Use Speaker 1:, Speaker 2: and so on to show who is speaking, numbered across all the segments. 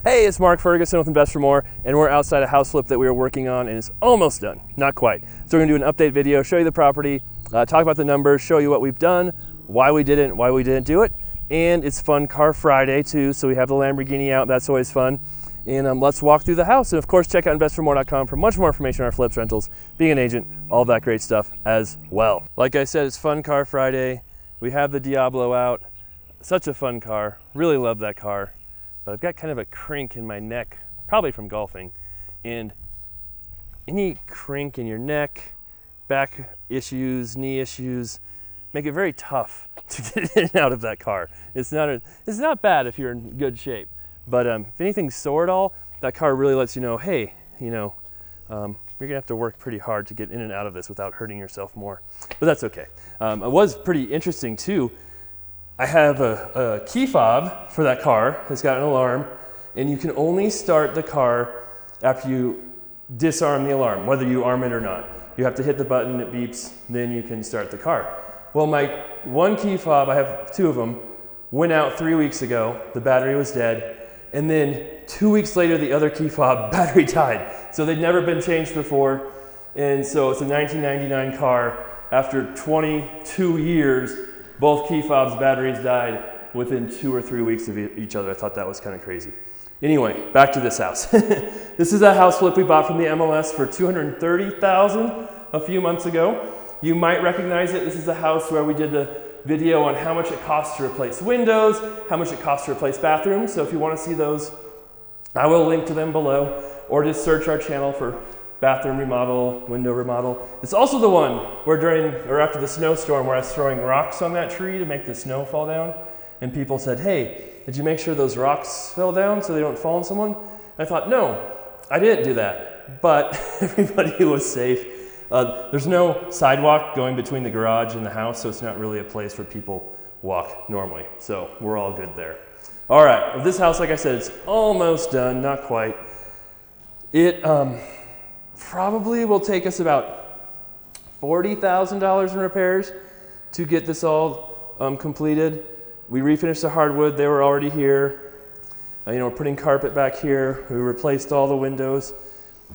Speaker 1: Hey, it's Mark Ferguson with Invest for More, and we're outside a house flip that we were working on, and it's almost done. Not quite. So we're gonna do an update video, show you the property, talk about the numbers, show you what we've done, why we didn't do it, and it's Fun Car Friday too, so we have the Lamborghini out. That's always fun. And let's walk through the house. And of course, check out investformore.com for much more information on our flips, rentals, being an agent, all of that great stuff as well. Like I said, it's Fun Car Friday. We have the Diablo out. Such a fun car. Really love that car. But I've got kind of a crink in my neck, probably from golfing. And any crink in your neck, back issues, knee issues, make it very tough to get in and out of that car. It's not bad if you're in good shape. But if anything's sore at all, that car really lets you know, hey, you're gonna have to work pretty hard to get in and out of this without hurting yourself more. But that's okay. It was pretty interesting too. I have a key fob for that car. It's got an alarm, and you can only start the car after you disarm the alarm, whether you arm it or not. You have to hit the button, it beeps, then you can start the car. Well, my one key fob, I have two of them, went out 3 weeks ago. The battery was dead. And then 2 weeks later, the other key fob battery died. So they'd never been changed before. And so it's a 1999 car. After 22 years, both key fobs batteries died within 2 or 3 weeks of each other. I thought that was kind of crazy. Anyway, back to this house. This is a house flip we bought from the MLS for $230,000 a few months ago. You might recognize it. This is a house where we did the video on how much it costs to replace windows, how much it costs to replace bathrooms. So if you want to see those, I will link to them below, or just search our channel for bathroom remodel, window remodel. It's also the one where after the snowstorm where I was throwing rocks on that tree to make the snow fall down, and people said, hey, did you make sure those rocks fell down so they don't fall on someone? And I thought, no, I didn't do that, but everybody was safe. There's no sidewalk going between the garage and the house, so it's not really a place where people walk normally. So we're all good there. All right, with this house, like I said, it's almost done, not quite. It probably will take us about $40,000 in repairs to get this all completed. We refinished the hardwood, they were already here. We're putting carpet back here. We replaced all the windows.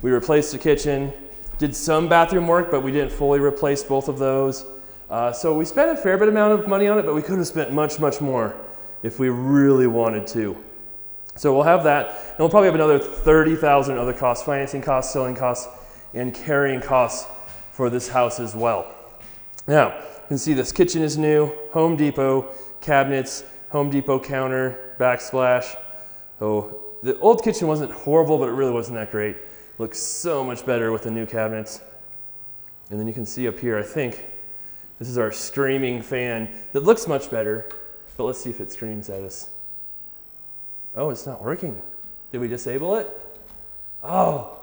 Speaker 1: We replaced the kitchen. Did some bathroom work, but we didn't fully replace both of those. So we spent a fair bit amount of money on it, but we could have spent much, much more if we really wanted to. So we'll have that, and we'll probably have another $30,000 other costs, financing costs, selling costs, and carrying costs for this house as well. Now, you can see this kitchen is new, Home Depot, cabinets, Home Depot counter, backsplash. So the old kitchen wasn't horrible, but it really wasn't that great. Looks so much better with the new cabinets. And then you can see up here, I think, this is our screaming fan that looks much better, but let's see if it screams at us. Oh, it's not working. Did we disable it? Oh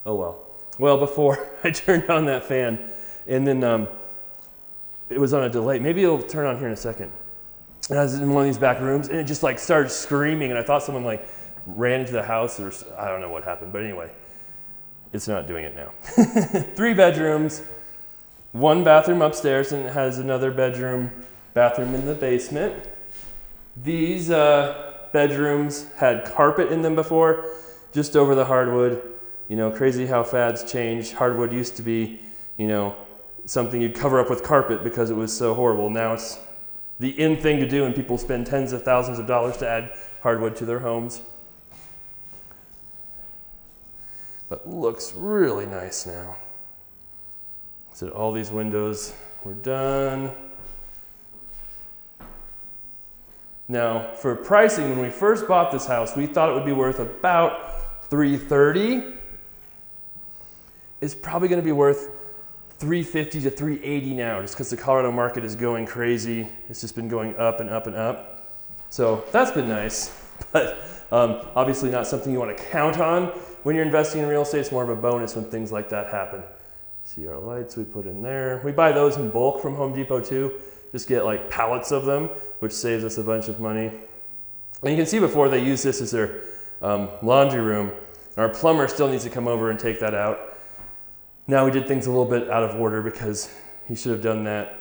Speaker 1: well. Well, before I turned on that fan, and then it was on a delay. Maybe it'll turn on here in a second. And I was in one of these back rooms, and it just started screaming, and I thought someone ran into the house, or I don't know what happened, but anyway. It's not doing it now. 3 bedrooms, 1 bathroom upstairs, and it has another bathroom in the basement. These bedrooms had carpet in them before, just over the hardwood. Crazy how fads change. Hardwood used to be, something you'd cover up with carpet because it was so horrible. Now it's the in thing to do, and people spend tens of thousands of dollars to add hardwood to their homes. But looks really nice now. So all these windows were done. Now, for pricing, when we first bought this house, we thought it would be worth about $330,000. It's probably going to be worth $350,000 to $380,000 now, just because the Colorado market is going crazy. It's just been going up and up and up. So that's been nice, but obviously not something you want to count on when you're investing in real estate. It's more of a bonus when things like that happen. See our lights we put in there. We buy those in bulk from Home Depot too. Just get pallets of them, which saves us a bunch of money. And you can see before they use this as their laundry room. Our plumber still needs to come over and take that out. Now we did things a little bit out of order because he should have done that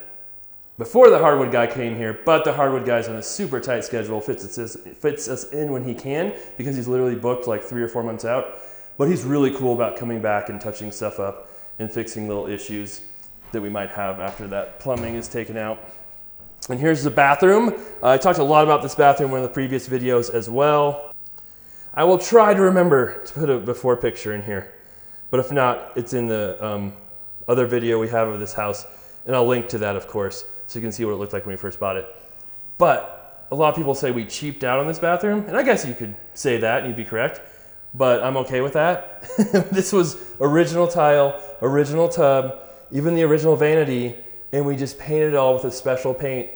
Speaker 1: before the hardwood guy came here, but the hardwood guy's on a super tight schedule, fits us in when he can, because he's literally booked like 3 or 4 months out. But he's really cool about coming back and touching stuff up and fixing little issues that we might have after that plumbing is taken out. And here's the bathroom. I talked a lot about this bathroom in one of the previous videos as well. I will try to remember to put a before picture in here, but if not, it's in the other video we have of this house, and I'll link to that, of course, so you can see what it looked like when we first bought it. But a lot of people say we cheaped out on this bathroom, and I guess you could say that and you'd be correct, but I'm okay with that. This was original tile, original tub, even the original vanity, and we just painted it all with a special paint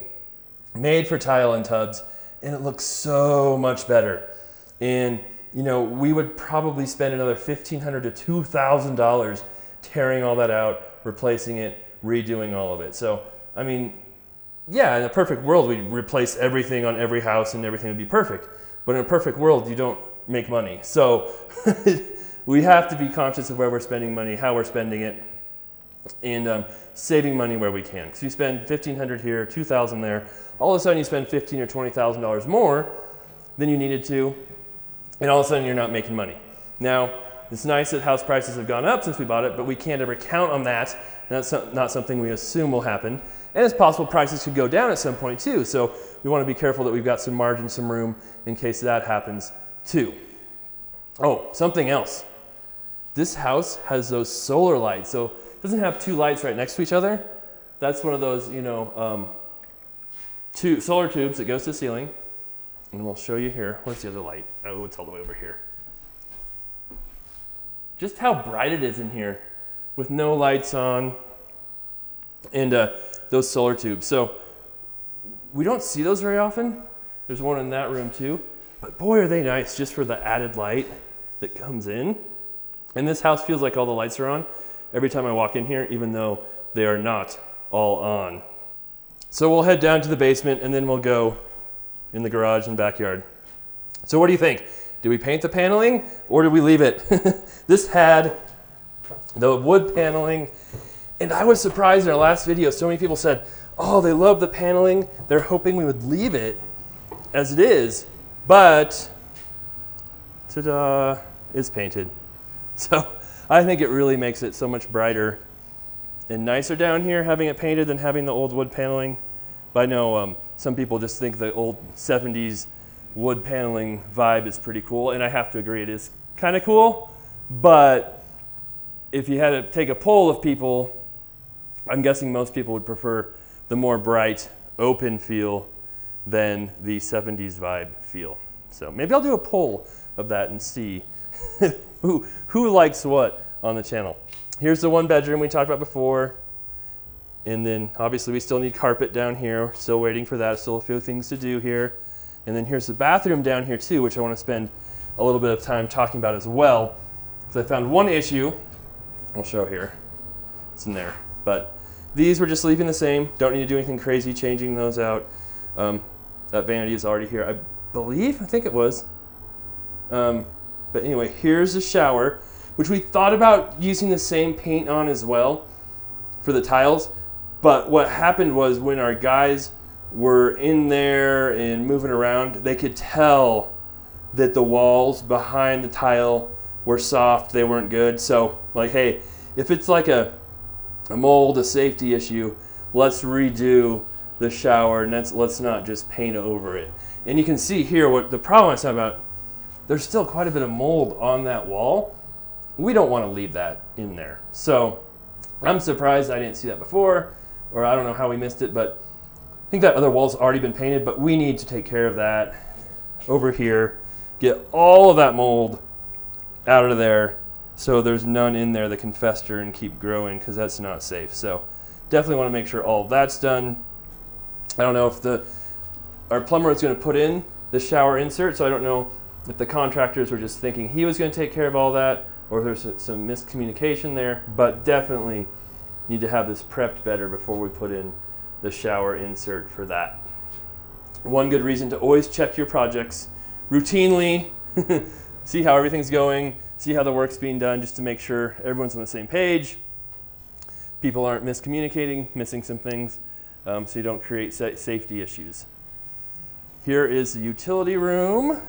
Speaker 1: made for tile and tubs, and it looks so much better. And you know, we would probably spend another $1,500 to $2,000 tearing all that out, replacing it, redoing all of it. So, I mean, yeah, in a perfect world, we'd replace everything on every house and everything would be perfect. But in a perfect world, you don't make money. So we have to be conscious of where we're spending money, how we're spending it, and saving money where we can. So you spend $1,500 here, $2,000 there. All of a sudden, you spend $15,000 or $20,000 more than you needed to, and all of a sudden, you're not making money. Now, it's nice that house prices have gone up since we bought it, but we can't ever count on that. And that's not something we assume will happen. And it's possible prices could go down at some point too. So we want to be careful that we've got some margin, some room in case that happens too. Oh, something else. This house has those solar lights. So it doesn't have 2 lights right next to each other. That's one of those, you know, 2 solar tubes that goes to the ceiling. And we'll show you here. Where's the other light? Oh, it's all the way over here. Just how bright it is in here with no lights on and those solar tubes. So we don't see those very often. There's one in that room too. But boy, are they nice just for the added light that comes in. And this house feels like all the lights are on every time I walk in here, even though they are not all on. So we'll head down to the basement and then we'll go in the garage and backyard. So what do you think? Did we paint the paneling or did we leave it? This had the wood paneling, and I was surprised in our last video, so many people said, oh, they love the paneling. They're hoping we would leave it as it is, but ta-da, it's painted. So I think it really makes it so much brighter and nicer down here having it painted than having the old wood paneling. But I know some people just think the old 70s wood paneling vibe is pretty cool, and I have to agree, it is kind of cool. But if you had to take a poll of people, I'm guessing most people would prefer the more bright, open feel than the 70s vibe feel. So maybe I'll do a poll of that and see who likes what on the channel. Here's the 1 bedroom we talked about before. And then obviously we still need carpet down here. Still waiting for that. Still a few things to do here. And then here's the bathroom down here too, which I want to spend a little bit of time talking about as well. So I found one issue. I'll show here. It's in there. But these we're just leaving the same. Don't need to do anything crazy changing those out. That vanity is already here, I think it was. But anyway, here's the shower, which we thought about using the same paint on as well for the tiles. But what happened was when our guys were in there and moving around, they could tell that the walls behind the tile were soft, they weren't good. So like, hey, if it's like a mold, a safety issue, let's redo the shower and let's not just paint over it. And you can see here what the problem I was talking about, there's still quite a bit of mold on that wall. We don't want to leave that in there. So I'm surprised I didn't see that before, or I don't know how we missed it, but I think that other wall's already been painted, but we need to take care of that over here, get all of that mold out of there so there's none in there that can fester and keep growing, because that's not safe. So definitely want to make sure all of that's done. I don't know if our plumber was going to put in the shower insert, so I don't know if the contractors were just thinking he was going to take care of all that, or if there's some miscommunication there, but definitely need to have this prepped better before we put in the shower insert for that. One good reason to always check your projects routinely, see how everything's going, see how the work's being done, just to make sure everyone's on the same page, people aren't miscommunicating, missing some things. so you don't create safety issues. Here is the utility room.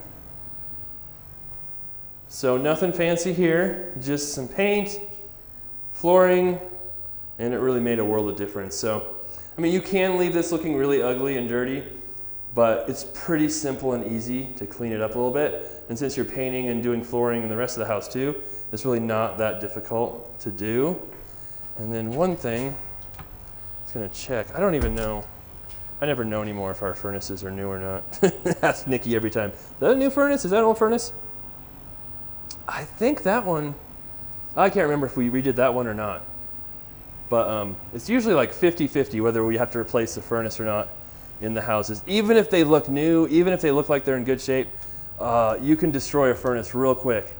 Speaker 1: So nothing fancy here, just some paint, flooring, and it really made a world of difference. So, I mean, you can leave this looking really ugly and dirty, but it's pretty simple and easy to clean it up a little bit. And since you're painting and doing flooring in the rest of the house too, it's really not that difficult to do. And then one thing, it's gonna check, I don't even know, I never know anymore if our furnaces are new or not. Ask Nikki every time, is that a new furnace? Is that an old furnace? I think that one, I can't remember if we redid that one or not. But it's usually like 50-50 whether we have to replace the furnace or not in the houses. Even if they look new, even if they look like they're in good shape, you can destroy a furnace real quick,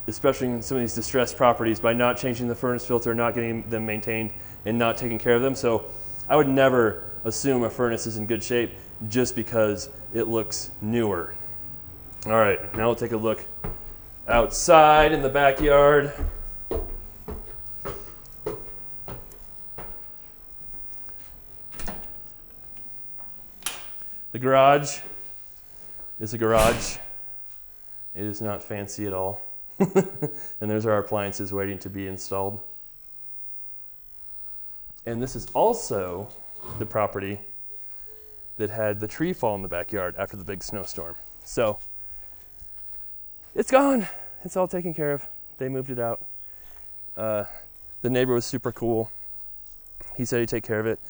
Speaker 1: especially in some of these distressed properties, by not changing the furnace filter, not getting them maintained, and not taking care of them. So I would never assume a furnace is in good shape just because it looks newer. All right, now we'll take a look outside in the backyard. The garage is a garage. It is not fancy at all. And there's our appliances waiting to be installed. And this is also the property that had the tree fall in the backyard after the big snowstorm. So it's gone. It's all taken care of. They moved it out. The neighbor was super cool. He said he'd take care of it.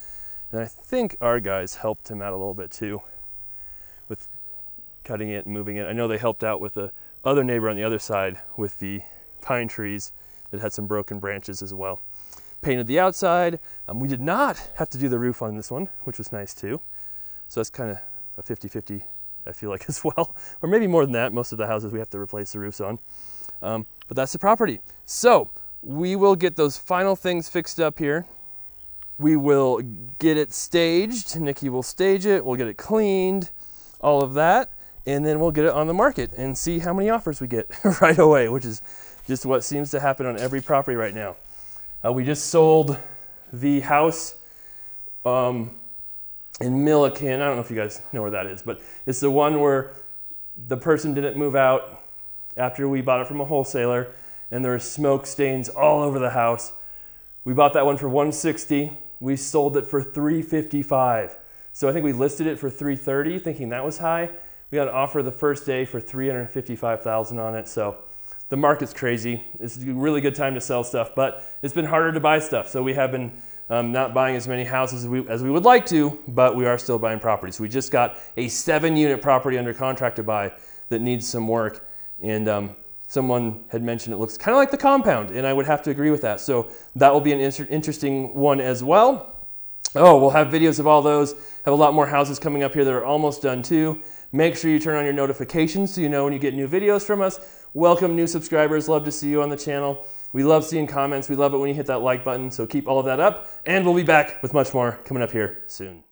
Speaker 1: And I think our guys helped him out a little bit too with cutting it and moving it. I know they helped out with the other neighbor on the other side with the pine trees that had some broken branches as well. Painted the outside. We did not have to do the roof on this one, which was nice too. So that's kind of a 50-50, I feel like, as well. Or maybe more than that. Most of the houses we have to replace the roofs on. But that's the property. So we will get those final things fixed up here. We will get it staged. Nikki will stage it. We'll get it cleaned, all of that. And then we'll get it on the market and see how many offers we get right away, which is just what seems to happen on every property right now. We just sold the house in Milliken. I don't know if you guys know where that is, but it's the one where the person didn't move out after we bought it from a wholesaler, and there are smoke stains all over the house. We bought that one for $160. We sold it for $355. So I think we listed it for $330, thinking that was high. We got an offer the first day for $355,000 on it. So the market's crazy. It's a really good time to sell stuff, but it's been harder to buy stuff. So we have been not buying as many houses as we would like to, but we are still buying properties. We just got a 7-unit property under contract to buy that needs some work. And someone had mentioned it looks kind of like the compound, and I would have to agree with that. So that will be an interesting one as well. Oh, we'll have videos of all those. Have a lot more houses coming up here that are almost done too. Make sure you turn on your notifications so you know when you get new videos from us. Welcome new subscribers. Love to see you on the channel. We love seeing comments. We love it when you hit that like button. So keep all of that up, and we'll be back with much more coming up here soon.